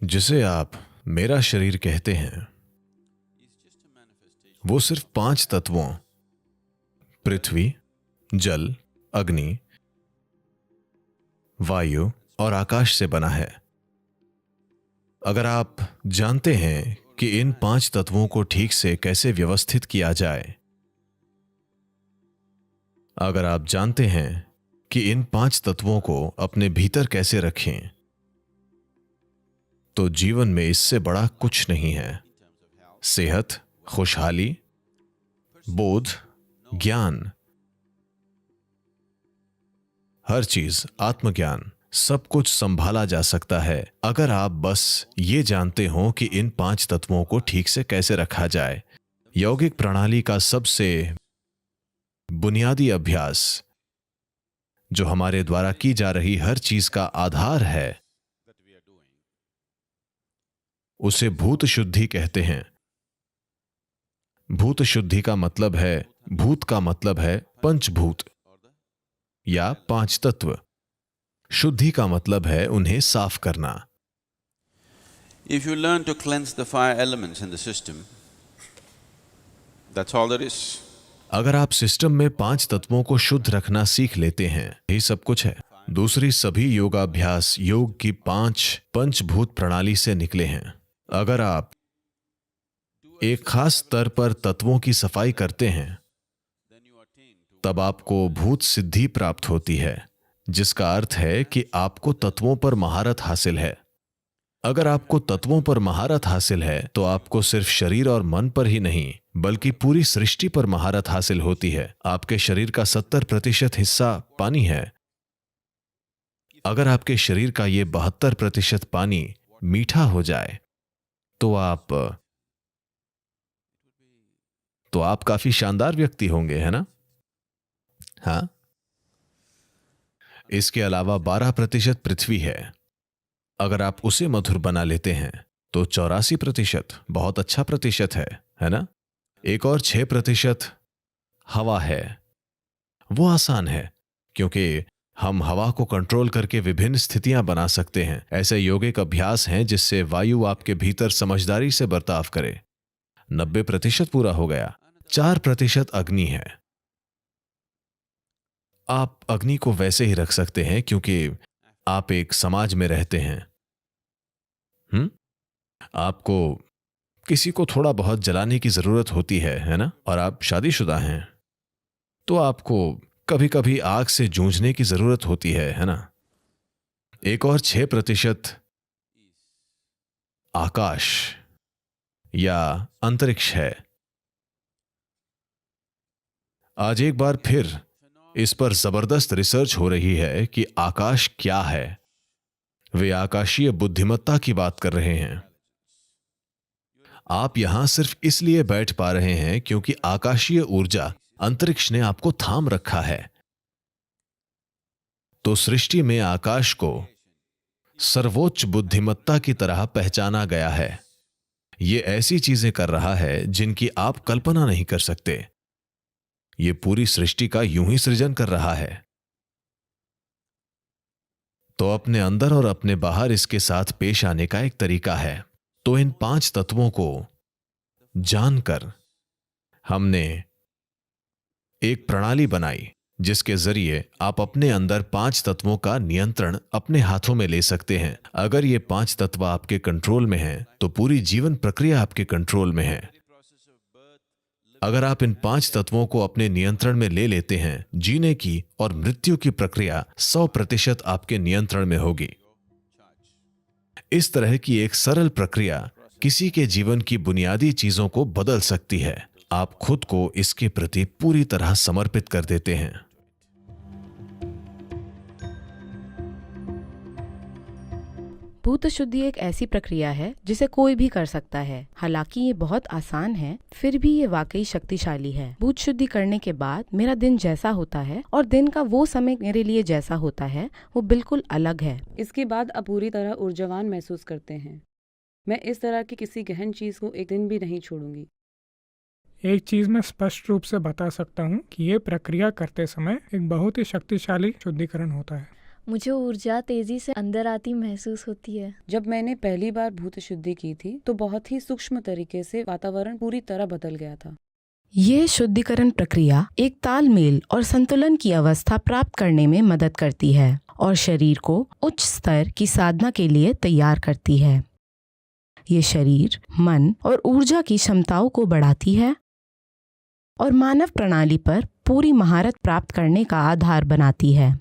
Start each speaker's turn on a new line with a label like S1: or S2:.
S1: जिसे आप मेरा शरीर कहते हैं, वो सिर्फ 5 तत्वों पृथ्वी, जल, अग्नि, वायु और आकाश से बना है। अगर आप जानते हैं कि इन 5 तत्वों को ठीक से कैसे व्यवस्थित किया जाए, अगर आप जानते हैं कि इन 5 तत्वों को अपने भीतर कैसे रखें, तो जीवन में इससे बड़ा कुछ नहीं है। सेहत, खुशहाली, बोध, ज्ञान, हर चीज, आत्मज्ञान, सब कुछ संभाला जा सकता है अगर आप बस ये जानते हो कि इन 5 तत्वों को ठीक से कैसे रखा जाए। यौगिक प्रणाली का सबसे बुनियादी अभ्यास, जो हमारे द्वारा की जा रही हर चीज का आधार है, उसे भूत शुद्धि कहते हैं। भूत शुद्धि का मतलब है, भूत का मतलब है पंचभूत या 5 तत्व। शुद्धि का मतलब है उन्हें साफ करना।
S2: If you learn to cleanse the 5 elements in the system, that's all there is.
S1: अगर आप सिस्टम में 5 तत्वों को शुद्ध रखना सीख लेते हैं, यही सब कुछ है। दूसरी सभी योगाभ्यास योग की 5 पंचभूत प्रणाली से निकले हैं। अगर आप एक खास स्तर पर तत्वों की सफाई करते हैं, तब आपको भूत सिद्धि प्राप्त होती है, जिसका अर्थ है कि आपको तत्वों पर महारत हासिल है। अगर आपको तत्वों पर महारत हासिल है, तो आपको सिर्फ शरीर और मन पर ही नहीं, बल्कि पूरी सृष्टि पर महारत हासिल होती है। आपके शरीर का 70% हिस्सा पानी है। अगर आपके शरीर का ये 72% पानी मीठा हो जाए, तो आप काफी शानदार व्यक्ति होंगे, है ना? हाँ। इसके अलावा 12% पृथ्वी है। अगर आप उसे मधुर बना लेते हैं, तो 84% बहुत अच्छा प्रतिशत है ना? एक और 6% हवा है। वो आसान है, क्योंकि हम हवा को कंट्रोल करके विभिन्न स्थितियां बना सकते हैं। ऐसे यौगिक अभ्यास हैं जिससे वायु आपके भीतर समझदारी से बर्ताव करे। 90% पूरा हो गया। 4% अग्नि है। आप अग्नि को वैसे ही रख सकते हैं क्योंकि आप एक समाज में रहते हैं। आपको किसी को थोड़ा बहुत जलाने की जरूरत होती है ना? और आप शादीशुदा हैं, तो आपको कभी कभी आग से जूझने की जरूरत होती है ना? एक और 6% आकाश या अंतरिक्ष है। आज एक बार फिर इस पर जबरदस्त रिसर्च हो रही है कि आकाश क्या है। वे आकाशीय बुद्धिमत्ता की बात कर रहे हैं। आप यहां सिर्फ इसलिए बैठ पा रहे हैं क्योंकि आकाशीय ऊर्जा, अंतरिक्ष ने आपको थाम रखा है। तो सृष्टि में आकाश को सर्वोच्च बुद्धिमत्ता की तरह पहचाना गया है। यह ऐसी चीजें कर रहा है जिनकी आप कल्पना नहीं कर सकते। यह पूरी सृष्टि का यूं ही सृजन कर रहा है। तो अपने अंदर और अपने बाहर इसके साथ पेश आने का एक तरीका है। तो इन 5 तत्वों को जानकर हमने एक प्रणाली बनाई, जिसके जरिए आप अपने अंदर 5 तत्वों का नियंत्रण अपने हाथों में ले सकते हैं। अगर ये 5 तत्व आपके कंट्रोल में हैं, तो पूरी जीवन प्रक्रिया आपके कंट्रोल में है। अगर आप इन 5 तत्वों को अपने नियंत्रण में ले लेते हैं, जीने की और मृत्यु की प्रक्रिया 100% आपके नियंत्रण में होगी। इस तरह की एक सरल प्रक्रिया किसी के जीवन की बुनियादी चीजों को बदल सकती है। आप खुद को इसके प्रति पूरी तरह समर्पित कर देते हैं।
S3: भूत शुद्धि एक ऐसी प्रक्रिया है जिसे कोई भी कर सकता है। हालांकि ये बहुत आसान है, फिर भी ये वाकई शक्तिशाली है। भूत शुद्धि करने के बाद मेरा दिन जैसा होता है और दिन का वो समय मेरे लिए जैसा होता है, वो बिल्कुल अलग है।
S4: इसके बाद आप पूरी तरह ऊर्जावान महसूस करते हैं। मैं इस तरह की किसी गहन चीज को एक दिन भी नहीं छोड़ूंगी।
S5: एक चीज मैं स्पष्ट रूप से बता सकता हूँ कि ये प्रक्रिया करते समय एक बहुत ही शक्तिशाली शुद्धिकरण होता है।
S6: मुझे ऊर्जा तेजी से अंदर आती महसूस होती है।
S4: जब मैंने पहली बार भूत शुद्धि की थी तो बहुत ही सूक्ष्म तरीके से वातावरण पूरी तरह बदल गया था।
S3: ये शुद्धिकरण प्रक्रिया एक तालमेल और संतुलन की अवस्था प्राप्त करने में मदद करती है और शरीर को उच्च स्तर की साधना के लिए तैयार करती है। ये शरीर, मन और ऊर्जा की क्षमताओं को बढ़ाती है और मानव प्रणाली पर पूरी महारत प्राप्त करने का आधार बनाती है।